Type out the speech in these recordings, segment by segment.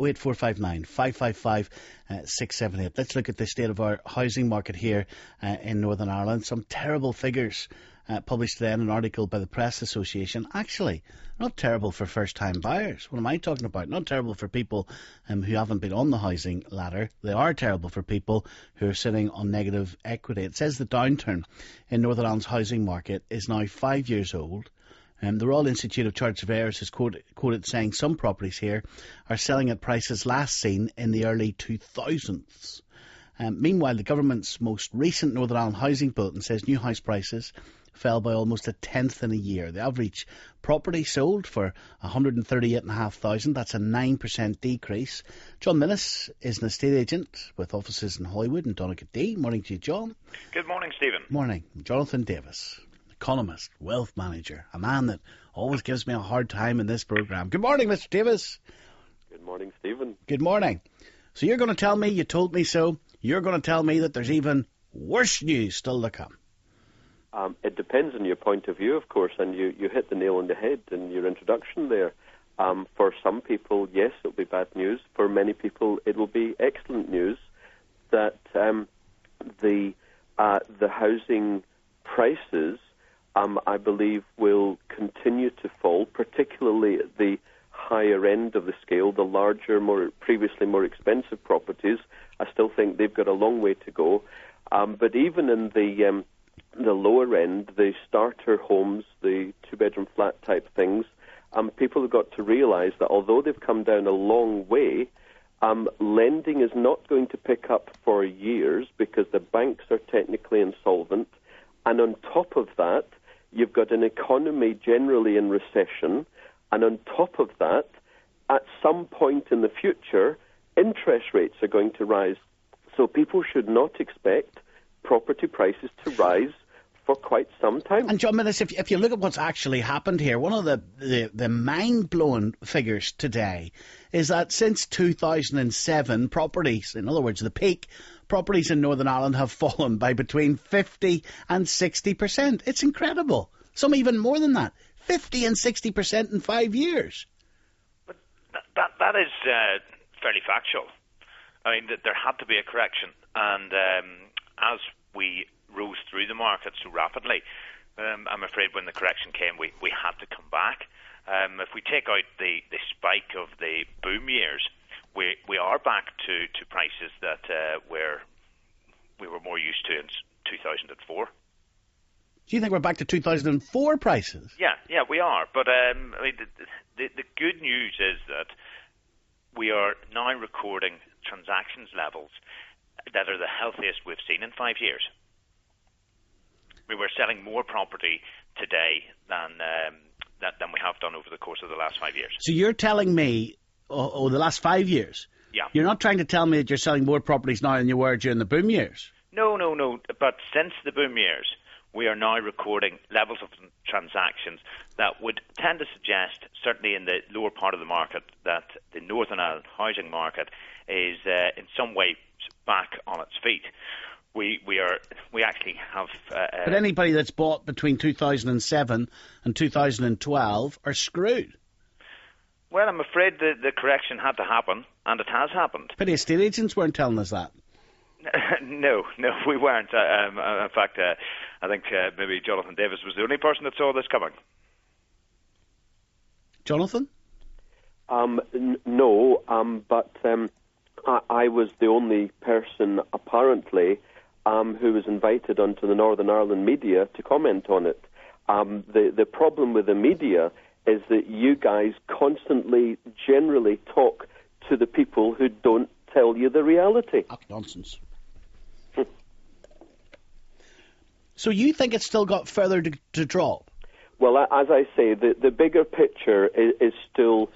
08459 555 678. Let's look at the state of our housing market here in Northern Ireland. Some terrible figures published today in an article by the Press Association. Actually, not terrible for first-time buyers. What am I talking about? Not terrible for people who haven't been on the housing ladder. They are terrible for people who are sitting on negative equity. It says the downturn in Northern Ireland's housing market is now 5 years old. The Royal Institute of Chartered Surveyors is quoted saying some properties here are selling at prices last seen in the early 2000s. Meanwhile, the government's most recent Northern Ireland Housing Bulletin says new house prices fell by almost a tenth in a year. The average property sold for $138,500. That's a 9% decrease. John Minnis is an estate agent with offices in Hollywood and Donegal. Morning to you, John. Good morning, Stephen. Morning. Jonathan Davis, economist, wealth manager, a man that always gives me a hard time in this programme. Good morning, Mr. Davis. Good morning, Stephen. Good morning. So you're going to tell me, you told me so, you're going to tell me that there's even worse news still to come. It depends on your point of view, of course, and you hit the nail on the head in your introduction there. For some people, yes, it'll be bad news. For many people, it'll be excellent news that the housing prices, I believe, will continue to fall, particularly at the higher end of the scale, the larger, previously more expensive properties. I still think they've got a long way to go. But even in the lower end, the starter homes, the two-bedroom flat type things, people have got to realise that although they've come down a long way, lending is not going to pick up for years because the banks are technically insolvent. And on top of that, you've got an economy generally in recession. And on top of that, at some point in the future, interest rates are going to rise. So people should not expect property prices to rise for quite some time. And John Minnis, if you look at what's actually happened here, one of the mind-blowing figures today is that since 2007, properties, in other words, the peak, properties in Northern Ireland have fallen by between 50 and 60%. It's incredible. Some even more than that. 50 and 60% in 5 years. But that is fairly factual. I mean, there had to be a correction. And as we rose through the market so rapidly, I'm afraid when the correction came, we had to come back. If we take out the spike of the boom years, we are back to prices that we were more used to in 2004. Do you think we're back to 2004 prices? Yeah, we are. But I mean, the good news is that we are now recording transactions levels that are the healthiest we've seen in 5 years. We were selling more property today than we have done over the course of the last 5 years. So you're telling me, the last 5 years? Yeah. You're not trying to tell me that you're selling more properties now than you were during the boom years? No. But since the boom years, we are now recording levels of transactions that would tend to suggest, certainly in the lower part of the market, that the Northern Ireland housing market is in some way back on its feet. We actually have... but anybody that's bought between 2007 and 2012 are screwed. Well, I'm afraid the correction had to happen, and it has happened. But the estate agents weren't telling us that. No, we weren't. In fact, I think maybe Jonathan Davis was the only person that saw this coming. Jonathan? No, but I was the only person, apparently, who was invited onto the Northern Ireland media to comment on it. The problem with the media is that you guys constantly, generally talk to the people who don't tell you the reality. Nonsense. So you think it's still got further to drop? Well, as I say, the bigger picture is still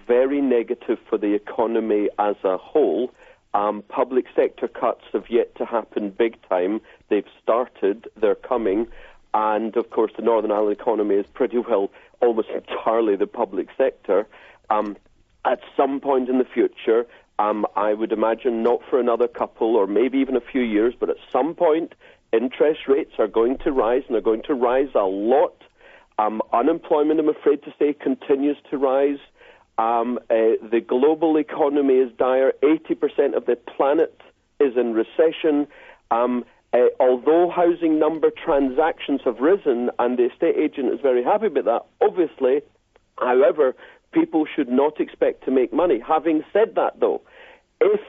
very negative for the economy as a whole. Public sector cuts have yet to happen big time. They've started, they're coming. And, of course, the Northern Ireland economy is pretty well almost entirely the public sector. At some point in the future, I would imagine not for another couple or maybe even a few years, but at some point, interest rates are going to rise, and they're going to rise a lot. Unemployment, I'm afraid to say, continues to rise. The global economy is dire. 80% of the planet is in recession. Although housing number transactions have risen, and the estate agent is very happy about that, obviously, however, people should not expect to make money. Having said that, though, if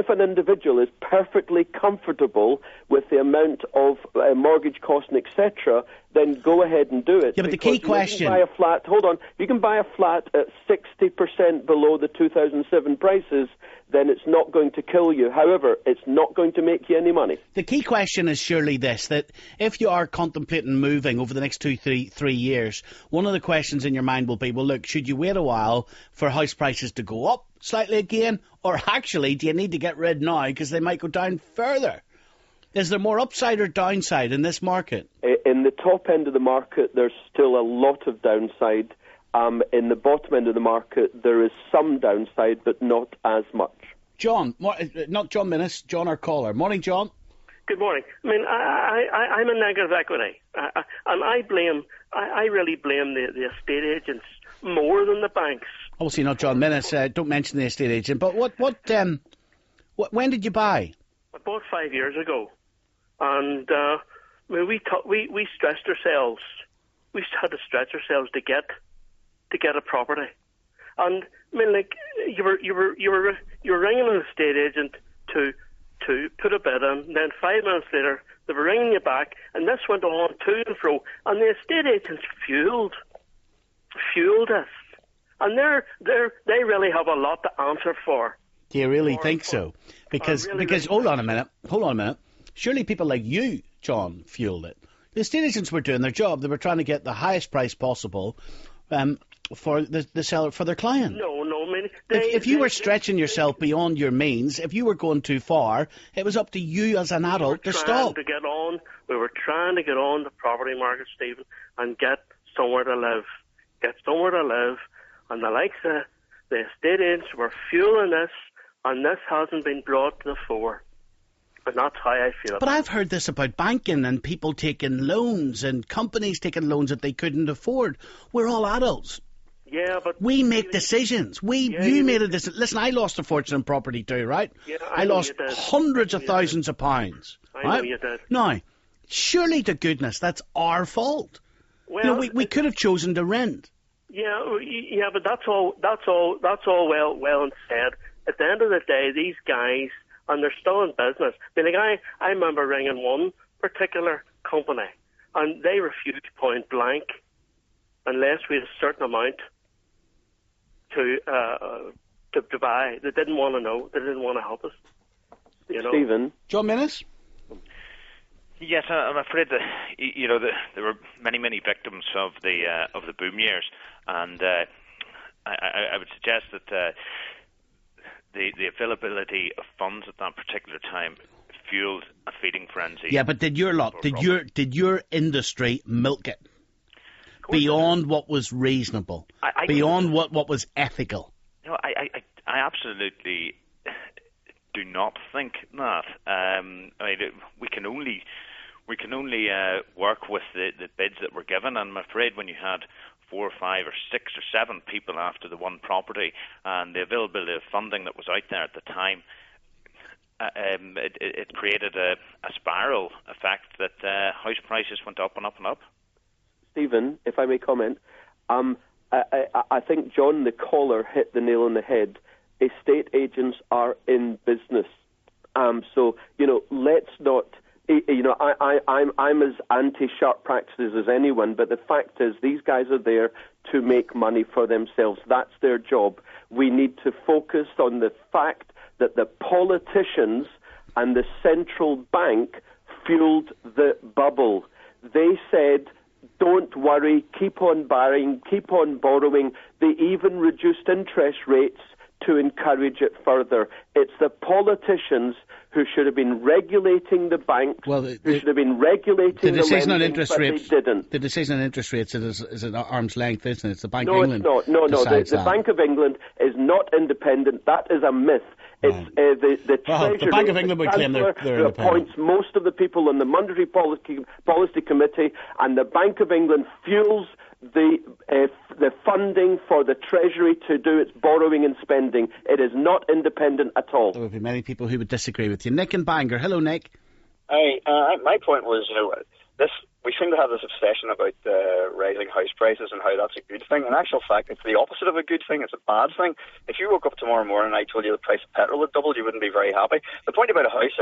an individual is perfectly comfortable with the amount of mortgage cost and etc., then go ahead and do it. Yeah, but the key question... You can buy a flat, you can buy a flat at 60% below the 2007 prices, then it's not going to kill you. However, it's not going to make you any money. The key question is surely this, that if you are contemplating moving over the next 3 years, one of the questions in your mind will be, well, look, should you wait a while for house prices to go up slightly again, or actually do you need to get rid now because they might go down further? Is there more upside or downside in this market? In the top end of the market, there's still a lot of downside. In the bottom end of the market, there is some downside, but not as much. John, not John Minnis, John our caller. Morning, John. Good morning. I mean, I'm a negative equity, and I really blame the estate agents more than the banks. Obviously not John Minnis. Don't mention the estate agent. But when did you buy? I bought 5 years ago, and we stressed ourselves. We had to stretch ourselves to get a property, and I mean, like you were ringing an estate agent to put a bid in, then 5 minutes later they were ringing you back, and this went on to and fro, and the estate agents fueled us, and they really have a lot to answer for. Do you really think so? Because hold on a minute. Surely people like you, John, fueled it. The estate agents were doing their job. They were trying to get the highest price possible for the seller, for their client. No. I mean, if you were stretching yourself beyond your means, if you were going too far, it was up to you as an adult to stop. We were trying to get on the property market, Stephen, and get somewhere to live. And the likes of the estate agents were fueling this, and this hasn't been brought to the fore. And that's how I feel. But I've heard this about banking and people taking loans and companies taking loans that they couldn't afford. We're all adults. Yeah, but... We make decisions. You made a decision. Listen, I lost a fortune in property too, right? Yeah, I lost hundreds of thousands of pounds. I know you did. Now, surely to goodness, that's our fault. Well, we could have chosen to rent. Yeah, but that's all well and said. At the end of the day, these guys, and they're still in business. I mean, like I remember ringing one particular company, and they refused point blank unless we had a certain amount to buy. They didn't want to know. They didn't want to help us. You know? Stephen? John Minnis? Yes, I'm afraid that there were many victims of the boom years, and I would suggest that the availability of funds at that particular time fueled a feeding frenzy. Yeah, but did your industry milk it beyond what was reasonable, beyond what was ethical? No, I absolutely do not think that. I mean, we can only work with the bids that were given, and I'm afraid when you had 4 or 5 or 6 or 7 people after the one property, and the availability of funding that was out there at the time, it created a spiral effect that house prices went up and up and up. Stephen, if I may comment, I think John, the caller, hit the nail on the head. Estate agents are in business. So, let's not... I'm as anti-sharp practices as anyone, but the fact is these guys are there to make money for themselves. That's their job. We need to focus on the fact that the politicians and the central bank fueled the bubble. They said, don't worry, keep on borrowing, keep on borrowing. They even reduced interest rates to encourage it further. It's the politicians who should have been regulating the banks, who should have been regulating the decision on interest rates. They didn't. The decision on interest rates is at arm's length, isn't it? It's the Bank of England. No, it's not. The Bank of England is not independent. That is a myth. It's the Treasury. The Bank of England would claim they're independent. Appoints most of the people on the Monetary Policy Committee, and the Bank of England fuels the funding for the Treasury to do its borrowing and spending. It is not independent at all. There would be many people who would disagree with you. Nick in Bangor. Hello, Nick. My point was, we seem to have this obsession about rising house prices and how that's a good thing. In actual fact, it's the opposite of a good thing. It's a bad thing. If you woke up tomorrow morning and I told you the price of petrol had doubled, you wouldn't be very happy. The point about a house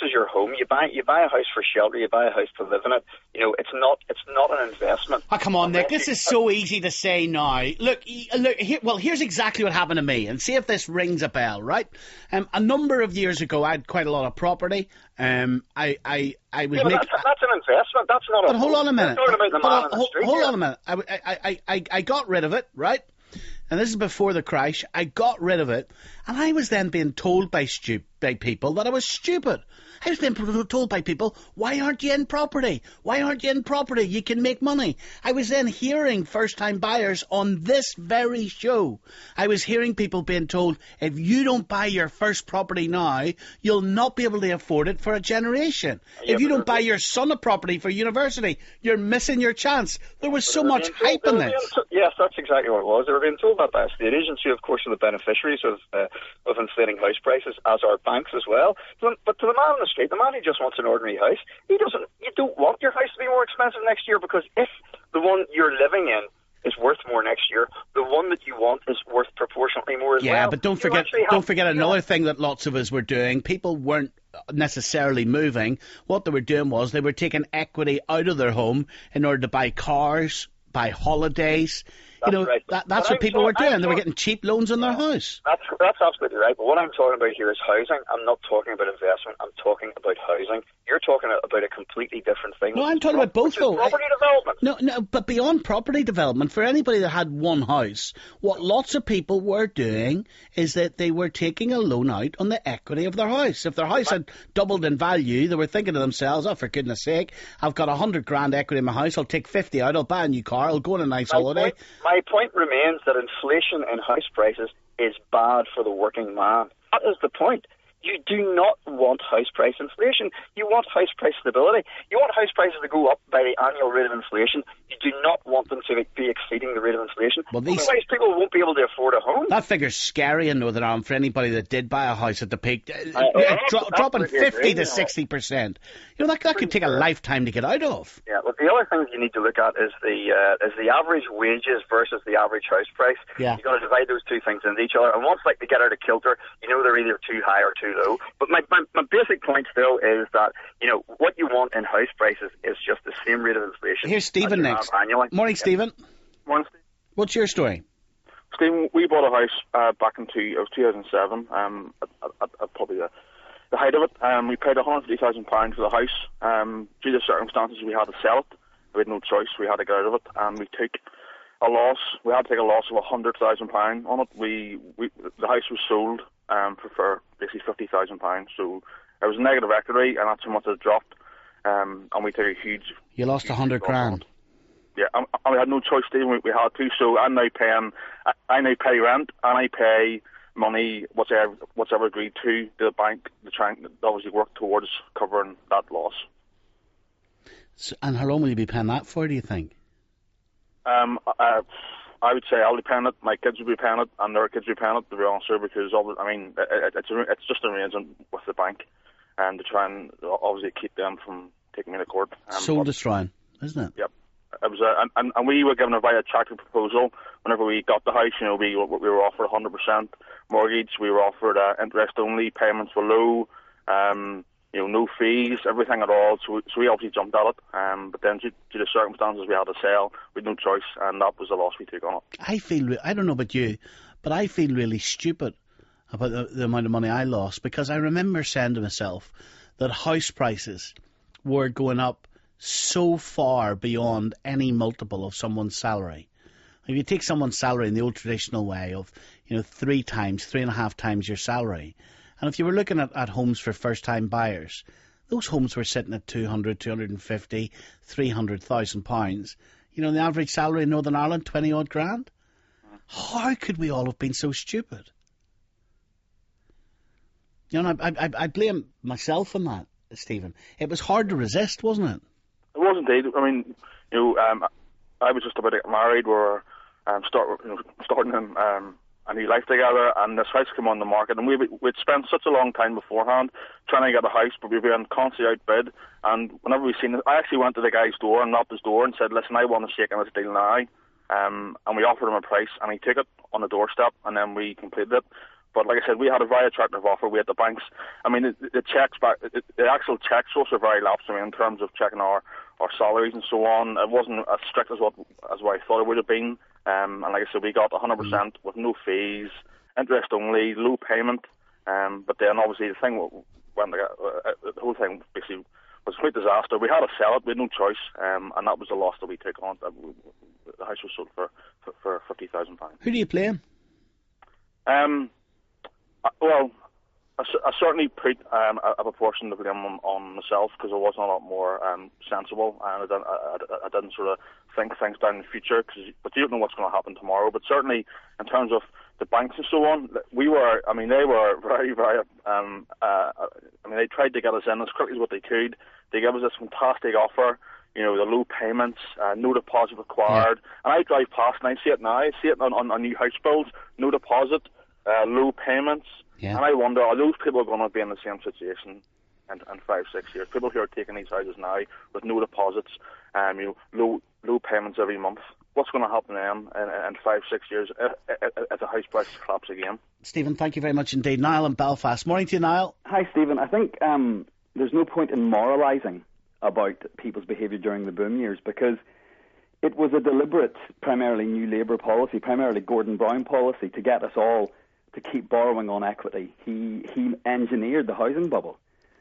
is your home. You buy a house for shelter. You buy a house to live in it. It's not an investment. Oh, come on, Nick. This is so easy to say now. Look. Here's exactly what happened to me, and see if this rings a bell. Right? A number of years ago, I had quite a lot of property. I was. That's an investment. That's not. But hold on a minute. Hold on a minute. I got rid of it, right? And this is before the crash. I got rid of it, and I was then being told by people that I was stupid. I was being told by people, why aren't you in property? Why aren't you in property? You can make money. I was then hearing first-time buyers on this very show. I was hearing people being told, if you don't buy your first property now, you'll not be able to afford it for a generation. If you don't buy your son a property for university, you're missing your chance. There was so much hype in this. Yes, that's exactly what it was. They were being told that by a state agency, of course, are the beneficiaries of inflating house prices, as are banks as well. But to the man on the street, the man who just wants an ordinary house, you don't want your house to be more expensive next year, because if the one you're living in is worth more next year, the one that you want is worth proportionately more as well. Yeah, but don't forget another thing that lots of us were doing. People weren't necessarily moving. What they were doing was they were taking equity out of their home in order to buy cars, buy holidays. Right. That's what people were doing. They were getting cheap loans on their house. That's absolutely right. But what I'm talking about here is housing. I'm not talking about investment. I'm talking about housing. You're talking about a completely different thing. No, I'm talking about both, though. Property development. No, but beyond property development, for anybody that had one house, what lots of people were doing is that they were taking a loan out on the equity of their house. If their house had doubled in value, they were thinking to themselves, oh, for goodness sake, I've got 100 grand equity in my house. I'll take 50 out. I'll buy a new car. I'll go on a nice holiday. My point remains that inflation in house prices is bad for the working man. That is the point. You do not want house price inflation. You want house price stability. You want house prices to go up by the annual rate of inflation. You do not want them to be exceeding the rate of inflation. Otherwise, people won't be able to afford a home. That figure's scary in Northern Ireland for anybody that did buy a house at the peak. Dropping 50 to 60%. That could take a lifetime to get out of. Yeah, well, the other thing you need to look at is the average wages versus the average house price. Yeah. You've got to divide those two things into each other. And once they get out of kilter, they're either too high or too low. But my basic point still is that, what you want in house prices is just the same rate of inflation. Here's Stephen next. Morning, Stephen. Morning, Stephen. What's your story? Stephen, we bought a house back in 2007, at probably the height of it. We paid £150,000 for the house. Due to circumstances, we had to sell it. We had no choice. We had to get out of it, and we took a loss. We had to take a loss of £100,000 on it. The house was sold for basically £50,000. So it was a negative equity, and that's how much it dropped. And we took a huge. You lost 100 grand. Yeah, and we had no choice, Stephen. We had to. So I now pay rent, and I pay money, whatever agreed to the bank, to try and obviously work towards covering that loss. So, and how long will you be paying that for, do you think? I would say I'll be paying it, my kids will be paying it, and their kids will be paying it, to be honest, because it's just an arrangement with the bank, and to try and obviously keep them from taking me to court. Soul destroying, isn't it? Yep. It was, and we were given a very attractive proposal whenever we got the house. We were offered 100% mortgage. We were offered interest only. Payments were low. No fees, everything at all. So we obviously jumped at it. But then due to the circumstances, we had to sell. We had no choice, and that was the loss we took on it. I don't know about you, but I feel really stupid about the amount of money I lost, because I remember saying to myself that house prices were going up so far beyond any multiple of someone's salary. If you take someone's salary in the old traditional way of 3.5 times your salary, and if you were looking at homes for first-time buyers, those homes were sitting at 200, 250, 300,000 pounds. The average salary in Northern Ireland, 20-odd grand. How could we all have been so stupid? I blame myself on that, Stephen. It was hard to resist, wasn't it? It was indeed. I mean, I was just about to get married. We're starting a new life together, and this house came on the market, and we'd spent such a long time beforehand trying to get a house, but we've been constantly outbid. And whenever we seen it, I actually went to the guy's door and knocked his door and said, "Listen, I want to shake in this deal now." And we offered him a price, and he took it on the doorstep, and then we completed it. But like I said, we had a very attractive offer. We had the banks. I mean, the checks back, the actual checks also very lapsed. I mean, in terms of checking our salaries and so on, it wasn't as strict as what I thought it would have been. And like I said, we got 100% with no fees, interest only, low payment. But then obviously the whole thing basically was a complete disaster. We had to sell it. We had no choice, and that was the loss that we took on. The house was sold for £50,000. Who do you blame? Well, I certainly put a proportion of blame on myself, because I wasn't a lot more sensible, and I didn't sort of think things down in the future, but you don't know what's going to happen tomorrow. But certainly in terms of the banks and so on, they were very, very, they tried to get us in as quickly as what they could. They gave us this fantastic offer, the low payments, no deposit required. Yeah. And I drive past and I see it now. I see it on new house builds, no deposit, low payments. Yeah. And I wonder, are those people going to be in the same situation in 5-6 years? People who are taking these houses now with no deposits, low payments every month. What's going to happen to them in 5-6 years if the house prices collapse again? Stephen, thank you very much indeed. Niall in Belfast. Morning to you, Niall. Hi, Stephen. I think there's no point in moralising about people's behaviour during the boom years, because it was a deliberate, primarily New Labour policy, primarily Gordon Brown policy, to get us all to keep borrowing on equity. He engineered the housing bubble.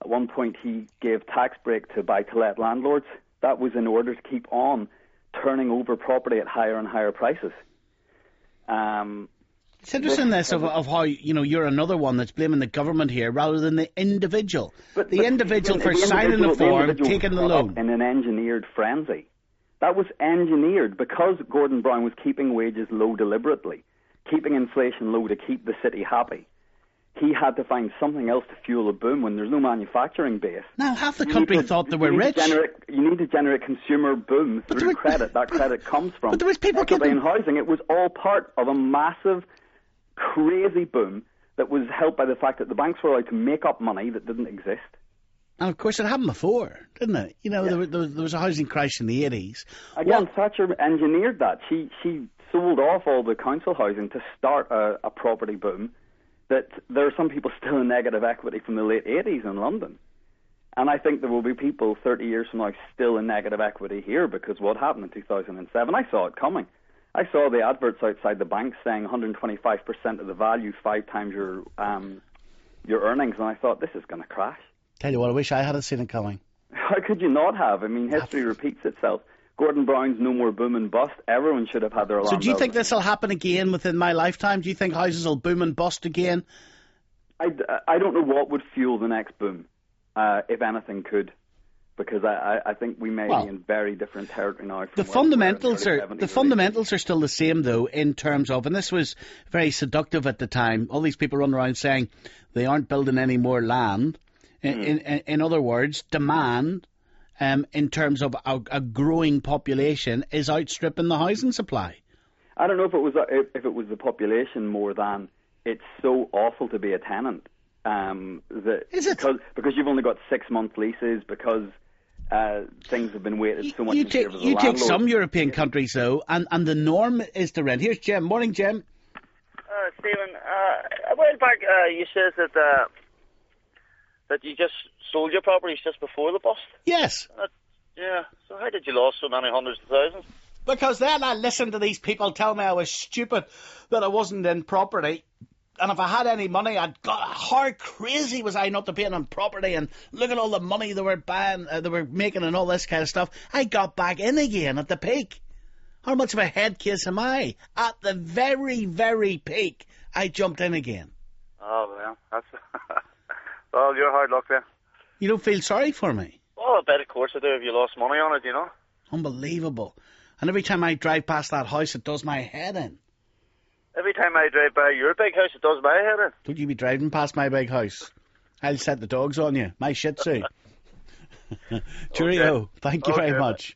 At one point he gave tax break to buy-to-let landlords. That was in order to keep on turning over property at higher and higher prices. It's interesting of how, you're another one that's blaming the government here rather than the individual. But the individual for signing the form, taking the loan. In an engineered frenzy. That was engineered because Gordon Brown was keeping wages low deliberately, keeping inflation low to keep the city happy. He had to find something else to fuel a boom when there's no manufacturing base. Now, half the country thought they were rich. You need to generate consumer boom through credit. That credit comes from but there was people equity in housing. It was all part of a massive, crazy boom that was helped by the fact that the banks were allowed to make up money that didn't exist. And of course it happened before, didn't it? Yeah. There was a housing crash in the 80s. Again, Thatcher engineered that. She sold off all the council housing to start a property boom. That there are some people still in negative equity from the late 80s in London. And I think there will be people 30 years from now still in negative equity here, because what happened in 2007, I saw it coming. I saw the adverts outside the banks saying 125% of the value, 5 times your earnings, and I thought, this is going to crash. Tell you what, I wish I had seen it coming. How could you not have? I mean, history repeats itself. Gordon Brown's no more boom and bust. Everyone should have had their alarm bells. So do you think this will happen again within my lifetime? Do you think houses will boom and bust again? I don't know what would fuel the next boom, if anything could, because I think we may be in very different territory now. The fundamentals are still the same, though, in terms of, and this was very seductive at the time, all these people running around saying they aren't building any more land. In other words, demand, in terms of a growing population, is outstripping the housing supply. I don't know if it was the population more than it's so awful to be a tenant. Is it? Because you've only got 6-month leases, because things have been weighted so much in favour of the landlord. You take some European countries, though, and the norm is to rent. Here's Jim. Morning, Jim. Stephen, a while back you said that you just sold your properties just before the bust. Yes. Yeah. So how did you lose so many hundreds of thousands? Because then I listened to these people tell me I was stupid, that I wasn't in property. And if I had any money, how crazy was I not to be in on property, and look at all the money they were buying, they were making and all this kind of stuff. I got back in again at the peak. How much of a head case am I? At the very, very peak, I jumped in again. Oh, well, that's... well, you're hard luck then. You don't feel sorry for me? Oh, I bet of course I do if you lost money on it, Unbelievable. And every time I drive past that house, it does my head in. Every time I drive by your big house, it does my head in. Don't you be driving past my big house. I'll set the dogs on you. My shih tzu. Cheerio. Okay. Thank you very much.